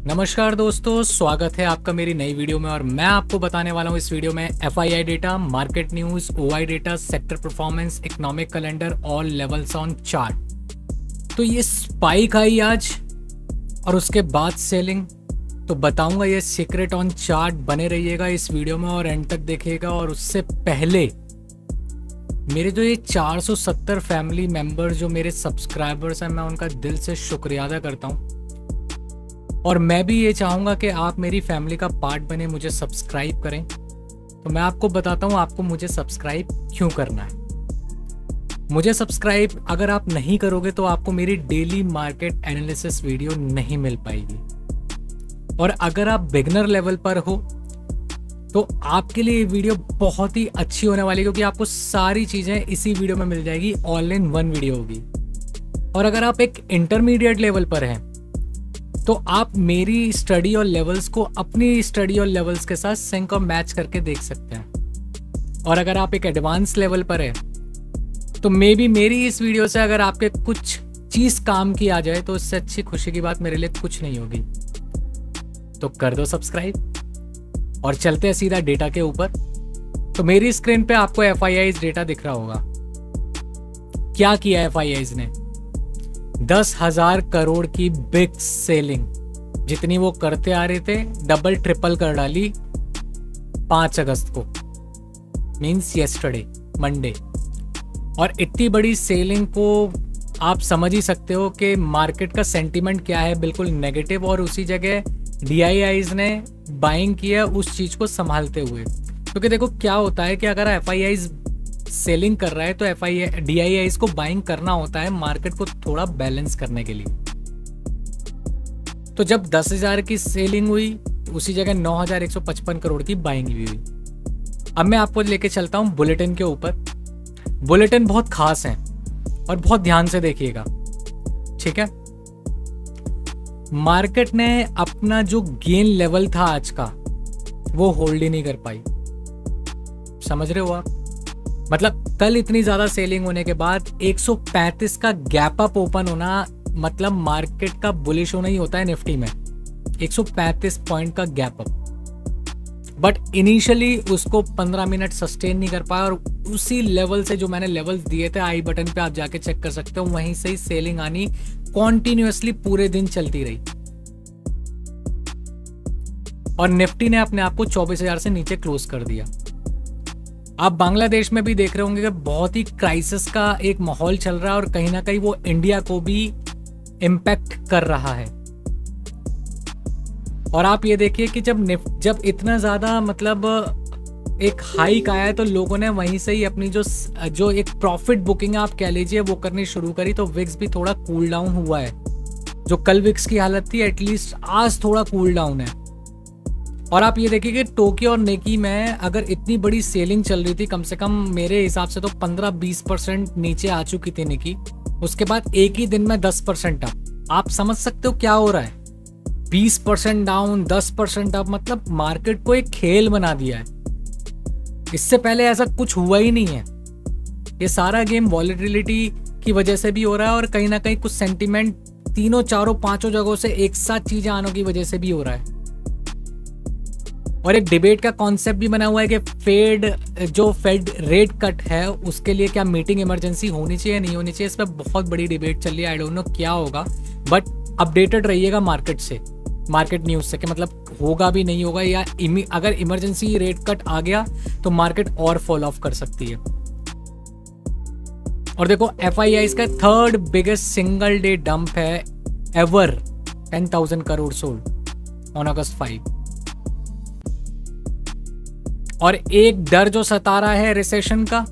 नमस्कार दोस्तों, स्वागत है आपका मेरी नई वीडियो में। और मैं आपको बताने वाला हूँ इस वीडियो में FII data, market news, OI data, sector performance, economic calendar, all levels on chart. तो ये स्पाइक आई आज और उसके बाद सेलिंग, तो बताऊंगा ये सीक्रेट ऑन चार्ट। बने रहिएगा इस वीडियो में और एंड तक देखिएगा। और उससे पहले मेरे जो ये 470 फैमिली मेंबर जो मेरे सब्सक्राइबर्स हैं, मैं उनका दिल से शुक्रिया अदा करता हूँ। और मैं भी ये चाहूँगा कि आप मेरी फैमिली का पार्ट बने, मुझे सब्सक्राइब करें। तो मैं आपको बताता हूँ आपको मुझे सब्सक्राइब क्यों करना है। मुझे सब्सक्राइब अगर आप नहीं करोगे तो आपको मेरी डेली मार्केट एनालिसिस वीडियो नहीं मिल पाएगी। और अगर आप बिगनर लेवल पर हो तो आपके लिए ये वीडियो बहुत ही अच्छी होने वाली है, क्योंकि आपको सारी चीज़ें इसी वीडियो में मिल जाएगी, ऑल इन वन वीडियो होगी। और अगर आप एक इंटरमीडिएट लेवल पर हैं तो आप मेरी स्टडी और लेवल्स को अपनी स्टडी और लेवल्स के साथ सिंक और मैच करके देख सकते हैं। और अगर आप एक एडवांस लेवल पर है तो मे बी मेरी इस वीडियो से अगर आपके कुछ चीज़ काम की आ जाए तो उससे अच्छी खुशी की बात मेरे लिए कुछ नहीं होगी। तो कर दो सब्सक्राइब और चलते हैं सीधा डेटा के ऊपर। तो मेरी स्क्रीन पे आपको एफआईआईज डेटा दिख रहा होगा। क्या किया एफआईआईज ने? 10,000 करोड़ की बिग सेलिंग, जितनी वो करते आ रहे थे डबल ट्रिपल कर डाली 5 अगस्त को, मींस यस्टरडे मंडे। और इतनी बड़ी सेलिंग को आप समझ ही सकते हो कि मार्केट का सेंटीमेंट क्या है, बिल्कुल नेगेटिव। और उसी जगह डीआईआईज ने बाइंग किया उस चीज को संभालते हुए। क्योंकि देखो क्या होता है कि अगर एफआईआईज सेलिंग कर रहा है तो डीआईआईज को बाइंग करना होता है मार्केट को थोड़ा बैलेंस करने के लिए। तो जब 10,000 की सेलिंग हुई उसी जगह 9,155 करोड़ की बाइंग भी हुई। अब मैं आपको लेके चलता हूं बुलेटिन के ऊपर। बुलेटिन बहुत खास है और बहुत ध्यान से देखिएगा, ठीक है। मार्केट ने अपना जो गेन लेवल था आज का वो होल्ड ही नहीं कर पाई। समझ रहे हो आप? मतलब कल इतनी ज्यादा सेलिंग होने के बाद 135 का गैप अप ओपन होना, मतलब मार्केट का बुलिश होना ही होता है निफ्टी में। 135 पॉइंट का गैप अप, बट इनिशियली उसको 15 मिनट सस्टेन नहीं कर पाया। और उसी लेवल से जो मैंने लेवल्स दिए थे, आई बटन पे आप जाके चेक कर सकते हो, वहीं से ही सेलिंग आनी कॉन्टिन्यूअसली पूरे दिन चलती रही। और निफ्टी ने अपने आप को 24,000 से नीचे क्लोज कर दिया। आप बांग्लादेश में भी देख रहे होंगे कि बहुत ही क्राइसिस का एक माहौल चल रहा है और कहीं ना कहीं वो इंडिया को भी इम्पैक्ट कर रहा है। और आप ये देखिए कि जब इतना ज्यादा मतलब एक हाइक आया है तो लोगों ने वहीं से ही अपनी जो एक प्रॉफिट बुकिंग आप कह लीजिए वो करनी शुरू करी। तो विक्स भी थोड़ा कूल डाउन हुआ है। जो कल विक्स की हालत थी एटलीस्ट आज थोड़ा कूल डाउन है। और आप ये देखिए कि टोक्यो और नेकी में अगर इतनी बड़ी सेलिंग चल रही थी, कम से कम मेरे हिसाब से तो 15-20% नीचे आ चुकी थी निकी। उसके बाद एक ही दिन में 10% अप। आप समझ सकते हो क्या हो रहा है? 20% डाउन, 10% अप, मतलब मार्केट को एक खेल बना दिया है। इससे पहले ऐसा कुछ हुआ ही नहीं है। ये सारा गेम वॉलेटिलिटी की वजह से भी हो रहा है और कहीं ना कहीं कुछ सेंटीमेंट तीनों चारों पांचों जगहों से एक साथ चीजें आने की वजह से भी हो रहा है। और एक डिबेट का कॉन्सेप्ट भी बना हुआ है कि फेड रेट कट है उसके लिए क्या मीटिंग इमरजेंसी होनी चाहिए नहीं होनी चाहिए। इस पर बहुत बड़ी डिबेट चल रही है। आई डोंट नो क्या होगा, बट अपडेटेड रहिएगा मार्केट से, मार्केट न्यूज से, कि मतलब होगा भी नहीं होगा, या अगर इमरजेंसी रेट कट आ गया तो मार्केट और फॉल ऑफ कर सकती है। और देखो एफआईआई का third biggest single day dump है ever, 10,000 crore sold on August 5। और एक डर जो सता रहा है रिसेशन का,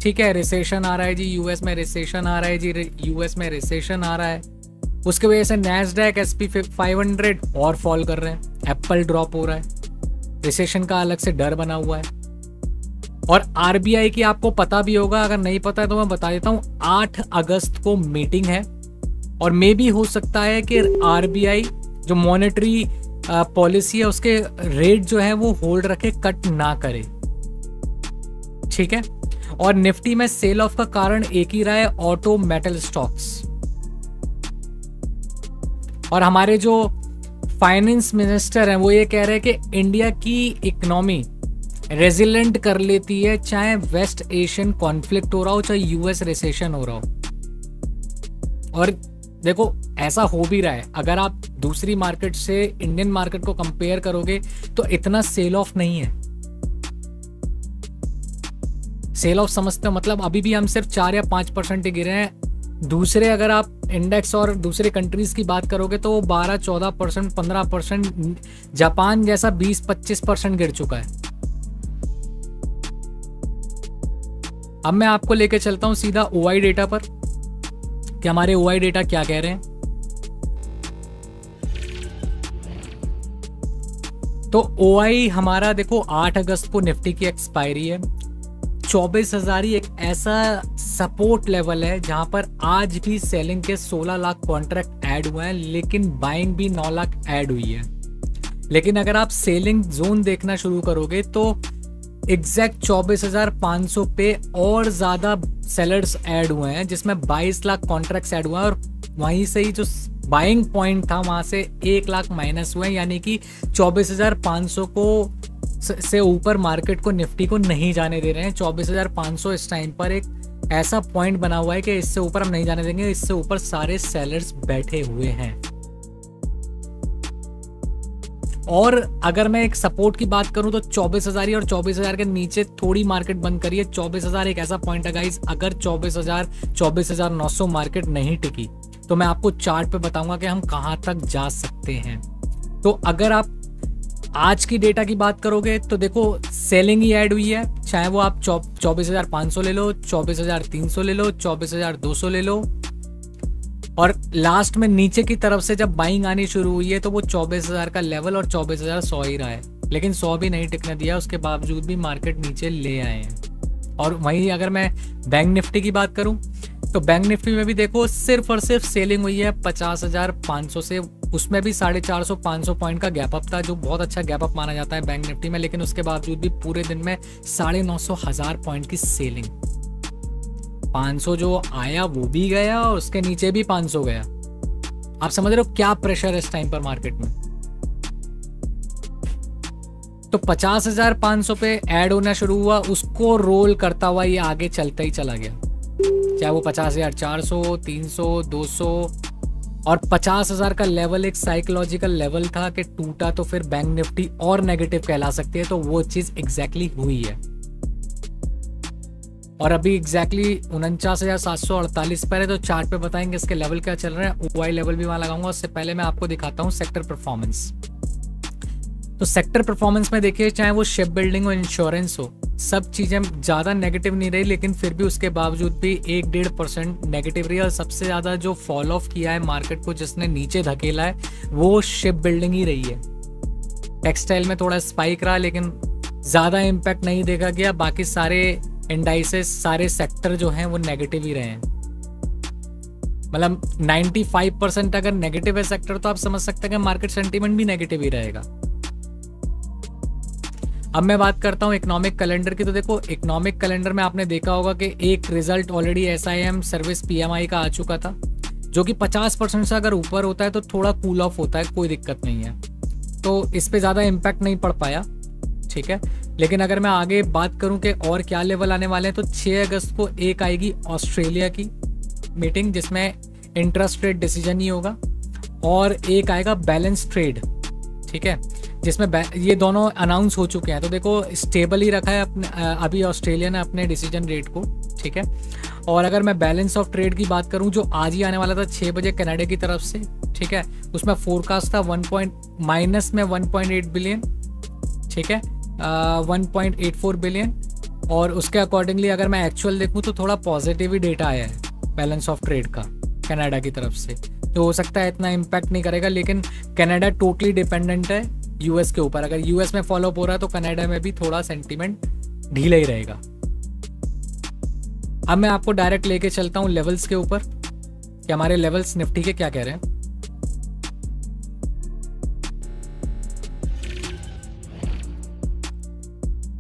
ठीक है, रिसेशन आ रहा है जी, यूएस में रिसेशन आ रहा है जी, यूएस में रिसेशन आ रहा है। उसके वजह से नैस्डैक एसपी 500 और फॉल कर रहे हैं, एप्पल ड्रॉप हो रहा है। रिसेशन का अलग से डर बना हुआ है। और आरबीआई की आपको पता भी होगा, अगर नहीं पता है तो मैं बता देता हूं, 8 अगस्त को मीटिंग है। और मे भी हो सकता है कि आरबीआई जो मॉनेटरी पॉलिसी है उसके रेट जो है वो होल्ड रखे, कट ना करे, ठीक है। और निफ्टी में सेल ऑफ का कारण एक ही रहा है, ऑटो मेटल स्टॉक्स। और हमारे जो फाइनेंस मिनिस्टर हैं, वो ये कह रहे हैं कि इंडिया की इकोनॉमी रेजिलेंट कर लेती है, चाहे वेस्ट एशियन कॉन्फ्लिक्ट हो रहा हो, चाहे यूएस रिसेशन हो रहा हो। और देखो ऐसा हो भी रहा है, अगर आप दूसरी मार्केट से इंडियन मार्केट को कंपेयर करोगे तो इतना सेल ऑफ नहीं है। सेल ऑफ समझते हो, मतलब अभी भी हम सिर्फ 4 या 5% ही गिरे हैं। दूसरे अगर आप इंडेक्स और दूसरे कंट्रीज की बात करोगे तो वो 12-14%, 15%, जापान जैसा 20-25% गिर चुका है। अब मैं आपको लेके चलता हूं सीधा ओआई डेटा पर कि हमारे ओआई डेटा क्या कह रहे हैं। तो ओआई हमारा देखो 8 अगस्त को निफ्टी की एक्सपायरी है। 24,000 ही एक ऐसा सपोर्ट लेवल है जहां पर आज भी सेलिंग के 16 लाख कॉन्ट्रैक्ट ऐड हुए हैं, लेकिन बाइंग भी 9 लाख ऐड हुई है। लेकिन अगर आप सेलिंग जोन देखना शुरू करोगे तो एग्जैक्ट 24,500 पे और ज्यादा सेलर्स ऐड हुए हैं, जिसमें 22 लाख कॉन्ट्रैक्ट्स ऐड हुए हैं, और वहीं से ही जो बाइंग पॉइंट था वहां से 1 लाख माइनस हुए हैं, यानी कि 24,500 को से ऊपर मार्केट को निफ्टी को नहीं जाने दे रहे हैं। 24,500 इस टाइम पर एक ऐसा पॉइंट बना हुआ है कि इससे ऊपर हम नहीं जाने देंगे, इससे ऊपर सारे सेलर्स बैठे हुए हैं। और अगर मैं एक सपोर्ट की बात करूं तो 24,000 ही, और 24,000 के नीचे थोड़ी मार्केट बंद करिए। 24,000 एक ऐसा पॉइंट है गाइस, अगर 24,000 24,900 मार्केट नहीं टिकी तो मैं आपको चार्ट पे बताऊंगा कि हम कहां तक जा सकते हैं। तो अगर आप आज की डेटा की बात करोगे तो देखो सेलिंग ही ऐड हुई है, चाहे वो आप 24,500 ले लो, 24,300 ले लो, 24,200 ले लो, और लास्ट में नीचे की तरफ से जब बाइंग आनी शुरू हुई है तो वो 24,000 का लेवल और 24,100 ही रहा है, लेकिन 100 भी नहीं टिकने दिया, उसके बावजूद भी मार्केट नीचे ले आए हैं। और वहीं अगर मैं बैंक निफ्टी की बात करूं तो बैंक निफ्टी में भी देखो सिर्फ और सिर्फ सेलिंग हुई है 50,500 से, उसमें भी 450-500 पॉइंट का गैप अप था, जो बहुत अच्छा गैप अप माना जाता है बैंक निफ्टी में, लेकिन उसके बावजूद भी पूरे दिन में 950,000 पॉइंट की सेलिंग। 500 जो आया वो भी गया और उसके नीचे भी 500 गया। आप समझ रहे हो क्या प्रेशर है इस टाइम पर मार्केट में। तो 50,500 पे ऐड होना शुरू हुआ, उसको रोल करता हुआ ये आगे चलता ही चला गया, चाहे वो 50,400, 300, 200 और 50,000 का लेवल एक साइकोलॉजिकल लेवल था कि टूटा तो फिर बैंक निफ्टी और नेगेटिव कहला सकती है, तो वो चीज एग्जैक्टली हुई है। और अभी एग्जैक्टली 49,748 पर है, तो चार्ट पे बताएंगे इसके लेवल क्या चल रहा है। ओआई लेवल भी वहां लगाऊंगा, उससे पहले मैं आपको दिखाता हूँ सेक्टर परफॉर्मेंस। तो सेक्टर परफॉर्मेंस में देखिए, चाहे वो शिप बिल्डिंग हो, इंश्योरेंस हो, सब चीजें ज्यादा नेगेटिव नहीं रही, लेकिन फिर भी उसके बावजूद भी 1-1.5% नेगेटिव रही। और सबसे ज्यादा जो फॉल ऑफ किया है मार्केट को, जिसने नीचे धकेला है, वो शिप बिल्डिंग ही रही है। टेक्सटाइल में थोड़ा स्पाइक रहा, लेकिन ज्यादा इम्पैक्ट नहीं देखा गया। बाकी सारे इंडाइसेस, सारे सेक्टर जो हैं वो नेगेटिव ही रहे हैं। मतलब 95% अगर नेगेटिव है सेक्टर, तो आप समझ सकते हैं कि मार्केट सेंटीमेंट भी नेगेटिव ही रहेगा। अब मैं बात करता हूं इकोनॉमिक कैलेंडर की। तो देखो इकोनॉमिक कैलेंडर में आपने देखा होगा कि एक result already SIM service PMI का आ चुका था, जो कि 50% से अगर ऊपर होता है तो थोड़ा कूल ऑफ होता है, कोई दिक्कत नहीं है, तो इस पे ज़्यादा इम्पैक्ट नहीं पड़ पाया, ठीक है। लेकिन अगर मैं आगे बात करूं कि और क्या लेवल आने वाले हैं, तो 6 अगस्त को एक आएगी ऑस्ट्रेलिया की मीटिंग, जिसमें इंटरेस्ट रेट डिसीजन ही होगा, और एक आएगा बैलेंस ट्रेड, ठीक है, जिसमें ये दोनों अनाउंस हो चुके हैं। तो देखो स्टेबल ही रखा है अपने अभी ऑस्ट्रेलिया ने अपने डिसीजन रेट को, ठीक है। और अगर मैं बैलेंस ऑफ ट्रेड की बात करूं, जो आज ही आने वाला था 6 बजे कनाडा की तरफ से, ठीक है, उसमें फोरकास्ट था माइनस में 1.8 बिलियन, ठीक है, 1.84 बिलियन, और उसके अकॉर्डिंगली अगर मैं एक्चुअल देखूं तो थोड़ा पॉजिटिव ही डेटा आया है बैलेंस ऑफ ट्रेड का कनाडा की तरफ से। तो हो सकता है इतना इम्पैक्ट नहीं करेगा, लेकिन कनाडा टोटली डिपेंडेंट है यूएस के ऊपर। अगर यूएस में फॉलो हो रहा है तो कनाडा में भी थोड़ा सेंटीमेंट ढीला ही रहेगा। अब मैं आपको डायरेक्ट लेके चलता हूं लेवल्स के ऊपर कि हमारे लेवल्स निफ्टी के क्या कह रहे हैं।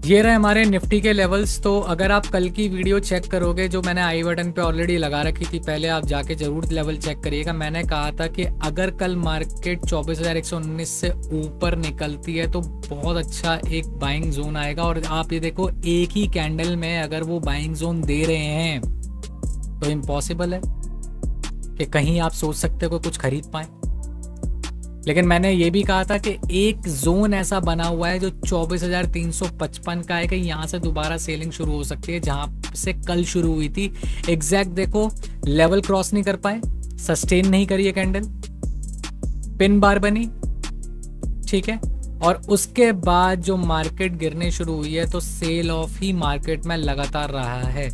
ये रहे हमारे निफ्टी के लेवल्स। तो अगर आप कल की वीडियो चेक करोगे जो मैंने आई बटन पे ऑलरेडी लगा रखी थी, पहले आप जाके ज़रूर लेवल चेक करिएगा। मैंने कहा था कि अगर कल मार्केट 24,119 से ऊपर निकलती है तो बहुत अच्छा एक बाइंग जोन आएगा। और आप ये देखो, एक ही कैंडल में अगर वो बाइंग जोन दे रहे हैं तो इम्पॉसिबल है कि कहीं आप सोच सकते हो कि कुछ खरीद पाएँ। लेकिन मैंने ये भी कहा था कि एक जोन ऐसा बना हुआ है जो 24,355 का है कि यहाँ से दोबारा सेलिंग शुरू हो सकती है, जहाँ से कल शुरू हुई थी। एग्जैक्ट देखो, लेवल क्रॉस नहीं कर पाए, सस्टेन नहीं करी है कैंडल, पिन बार बनी, ठीक है। और उसके बाद जो मार्केट गिरने शुरू हुई है तो सेल ऑफ ही मार्केट में लगातार रहा है।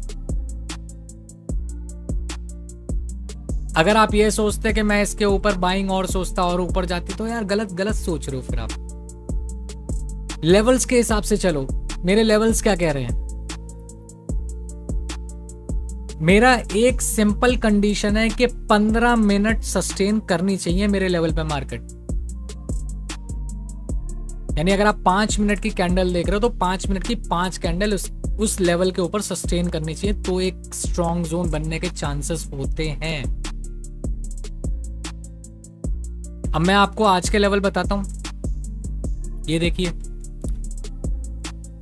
अगर आप ये सोचते कि मैं इसके ऊपर बाइंग और सोचता और ऊपर जाती, तो यार गलत सोच रहे हो। फिर आप लेवल्स के हिसाब से चलो। मेरे लेवल्स क्या कह रहे हैं? मेरा एक सिंपल कंडीशन है कि 15 मिनट सस्टेन करनी चाहिए मेरे लेवल पे मार्केट। यानी अगर आप 5 मिनट की कैंडल देख रहे हो तो 5 मिनट की 5 कैंडल उस लेवल के ऊपर सस्टेन करनी चाहिए, तो एक स्ट्रॉन्ग जोन बनने के चांसेस होते हैं। अब मैं आपको आज के लेवल बताता हूं। ये देखिए,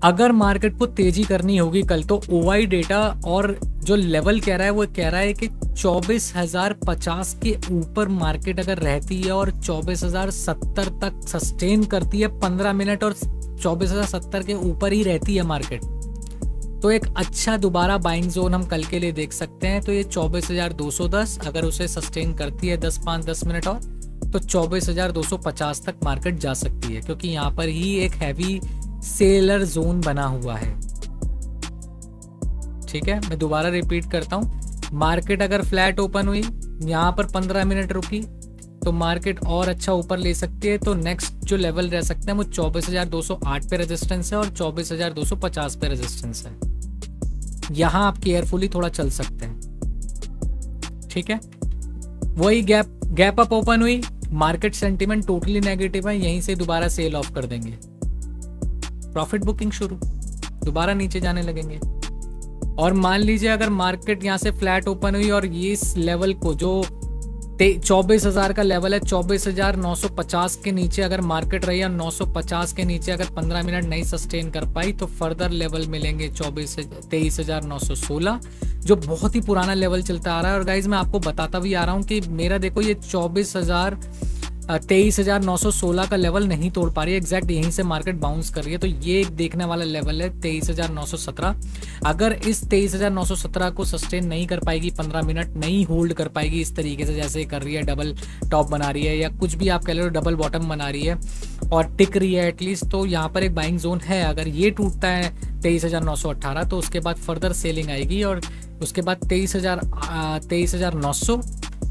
अगर मार्केट को तेजी करनी होगी कल तो ओआई डेटा और जो लेवल कह रहा है वो कह रहा है कि 24,050 के ऊपर मार्केट अगर रहती है और 24,070 तक सस्टेन करती है 15 मिनट और 24,070 के ऊपर ही रहती है मार्केट, तो एक अच्छा दोबारा बाइंग जोन हम कल के लिए देख सकते हैं। तो ये 24,210 अगर उसे सस्टेन करती है 10 मिनट और, तो 24,250 तक मार्केट जा सकती है, क्योंकि यहाँ पर ही एक हैवी सेलर जोन बना हुआ है। ठीक है, मैं दोबारा रिपीट करता हूँ। मार्केट अगर फ्लैट ओपन हुई, यहाँ पर 15 मिनट रुकी, तो मार्केट और अच्छा ऊपर ले सकती है। तो नेक्स्ट जो लेवल रह सकते हैं वो 24,208 पे रेजिस्टेंस है और 24,250 पे रेजिस्टेंस है। यहाँ आप केयरफुली थोड़ा चल सकते हैं। ठीक है, वही गैप अप ओपन हुई, मार्केट सेंटीमेंट टोटली नेगेटिव है, यहीं से दोबारा सेल ऑफ कर देंगे, प्रॉफिट बुकिंग शुरू, दोबारा नीचे जाने लगेंगे। और मान लीजिए अगर मार्केट यहाँ से फ्लैट ओपन हुई और ये इस लेवल को जो 24,000 का लेवल है, 24,950 के नीचे अगर मार्केट रही और 950 के नीचे अगर 15 मिनट नहीं सस्टेन कर पाई, तो फर्दर लेवल मिलेंगे 23,916, जो बहुत ही पुराना लेवल चलता आ रहा है। और गाइज मैं आपको बताता भी आ रहा हूँ कि मेरा देखो ये 23,916 का लेवल नहीं तोड़ पा रही है, एग्जैक्ट यहीं से मार्केट बाउंस कर रही है। तो ये एक देखने वाला लेवल है 23,917। अगर इस 23,917 को सस्टेन नहीं कर पाएगी, 15 मिनट नहीं होल्ड कर पाएगी इस तरीके से जैसे कर रही है, डबल टॉप बना रही है या कुछ भी आप कह लो, डबल बॉटम बना रही है और टिक रही है एटलीस्ट, तो यहाँ पर एक बाइंग जोन है। अगर ये टूटता है 23,918 तो उसके बाद फर्दर सेलिंग आएगी और उसके बाद 23,900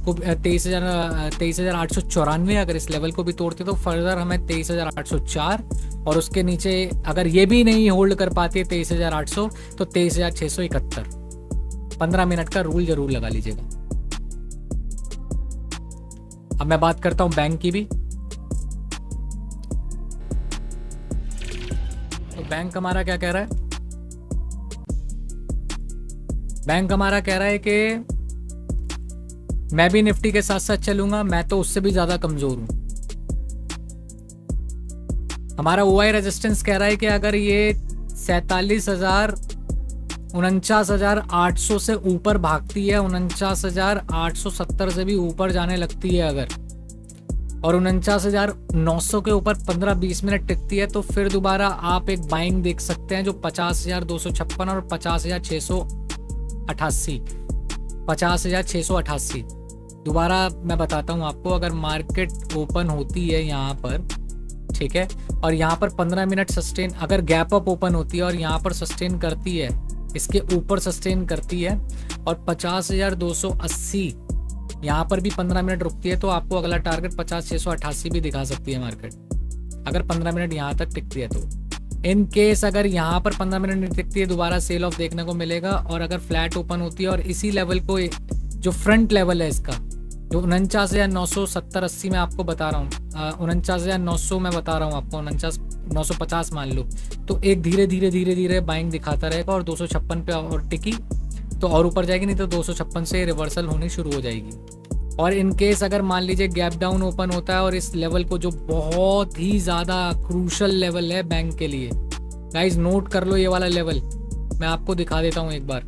को 23,894 अगर इस लेवल को भी तोड़ते तो फर्दर हमें 23,804 और उसके नीचे अगर ये भी नहीं होल्ड कर पाती है 23,800 तो 23,671। 15 मिनट का रूल जरूर लगा लीजिएगा। अब मैं बात करता हूं बैंक की भी। तो बैंक हमारा क्या कह रहा है? बैंक हमारा कह रहा है कि मैं भी निफ्टी के साथ साथ चलूंगा, मैं तो उससे भी ज्यादा कमजोर हूं। हमारा ओआई रेजिस्टेंस कह रहा है कि अगर ये 49,800 से ऊपर भागती है, 49,870 से भी ऊपर जाने लगती है अगर, और 49,900 के ऊपर 15-20 मिनट टिकती है, तो फिर दोबारा आप एक बाइंग देख सकते हैं जो 50,256 और 50,688। दोबारा मैं बताता हूँ आपको, अगर मार्केट ओपन होती है यहाँ पर, ठीक है, और यहाँ पर 15 मिनट सस्टेन, अगर गैप अप ओपन होती है और यहाँ पर सस्टेन करती है, इसके ऊपर सस्टेन करती है और 50,280 यहाँ पर भी 15 मिनट रुकती है, तो आपको अगला टारगेट 50,688 भी दिखा सकती है मार्केट, अगर 15 मिनट यहाँ तक टिकती है। तो इन केस अगर यहाँ पर 15 मिनट नहीं टिकती है, दोबारा सेल ऑफ देखने को मिलेगा। और अगर फ्लैट ओपन होती है और इसी लेवल को, जो फ्रंट लेवल है इसका, जो 49,970-80 में आपको बता रहा हूँ, 49,900 में बता रहा हूँ आपको, 950 मान लो, तो एक धीरे धीरे धीरे धीरे बाइंग दिखाता रहेगा और 256 पे और टिकी तो और ऊपर जाएगी, नहीं तो 256 से रिवर्सल होनी शुरू हो जाएगी। और इन केस अगर मान लीजिए गैप डाउन ओपन होता है और इस लेवल को, जो बहुत ही ज़्यादा क्रूशल लेवल है बैंक के लिए, गाइज नोट कर लो ये वाला लेवल, मैं आपको दिखा देता हूँ एक बार।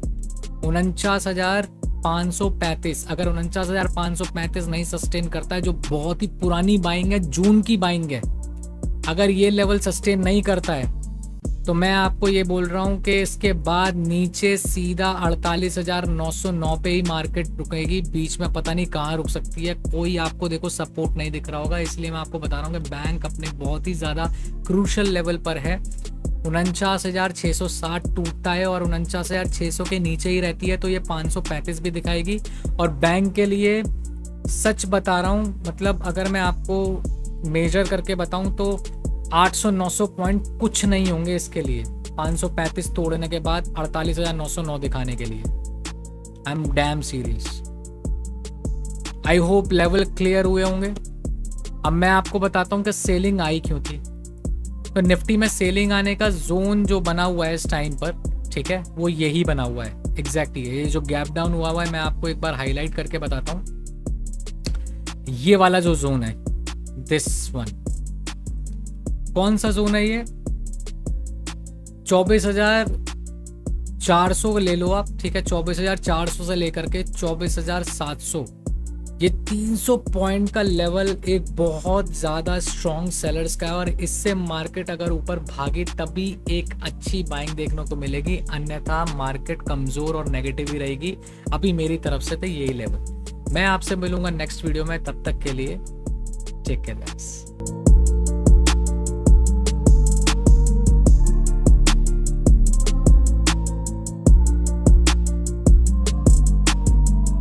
49,535, अगर 49,535 नहीं सस्टेन करता है, जो बहुत ही पुरानी बाइंग है, जून की बाइंग है, अगर ये लेवल सस्टेन नहीं करता है तो मैं आपको ये बोल रहा हूँ कि इसके बाद नीचे सीधा 48,909 पे ही मार्केट रुकेगी। बीच में पता नहीं कहाँ रुक सकती है, कोई आपको देखो सपोर्ट नहीं दिख रहा होगा, इसलिए मैं आपको बता रहा हूँ कि बैंक अपने बहुत ही ज़्यादा क्रूशल लेवल पर है। 49,660 टूटता है और 49,600 के नीचे ही रहती है तो ये 535 भी दिखाएगी। और बैंक के लिए सच बता रहा हूँ, मतलब अगर मैं आपको मेजर करके बताऊँ तो 800-900 पॉइंट कुछ नहीं होंगे इसके लिए, 535 तोड़ने के बाद 48,909 दिखाने के लिए। I am damn serious. I hope level clear हुए होंगे। अब मैं आपको बताता हूँ कि सेलिंग आई क्यों थी। तो निफ्टी में सेलिंग आने का जोन जो बना हुआ है इस टाइम पर, ठीक है, वो यही बना हुआ है एग्जैक्टली। ये जो गैप डाउन हुआ है मैं आपको एक बार हाईलाइट करके बताता हूँ। ये वाला जो जोन है, दिस वन, कौन सा जोन है ये? 24,400 ले लो आप, ठीक है, 24,400 से लेकर के 24,700, ये 300 पॉइंट का लेवल एक बहुत ज़्यादा स्ट्रॉन्ग सेलर्स का है। और इससे मार्केट अगर ऊपर भागी तभी एक अच्छी बाइंग देखने को मिलेगी, अन्यथा मार्केट कमज़ोर और नेगेटिव ही रहेगी। अभी मेरी तरफ से तो यही लेवल। मैं आपसे मिलूंगा नेक्स्ट वीडियो में, तब तक के लिए टेक केयर गाइस।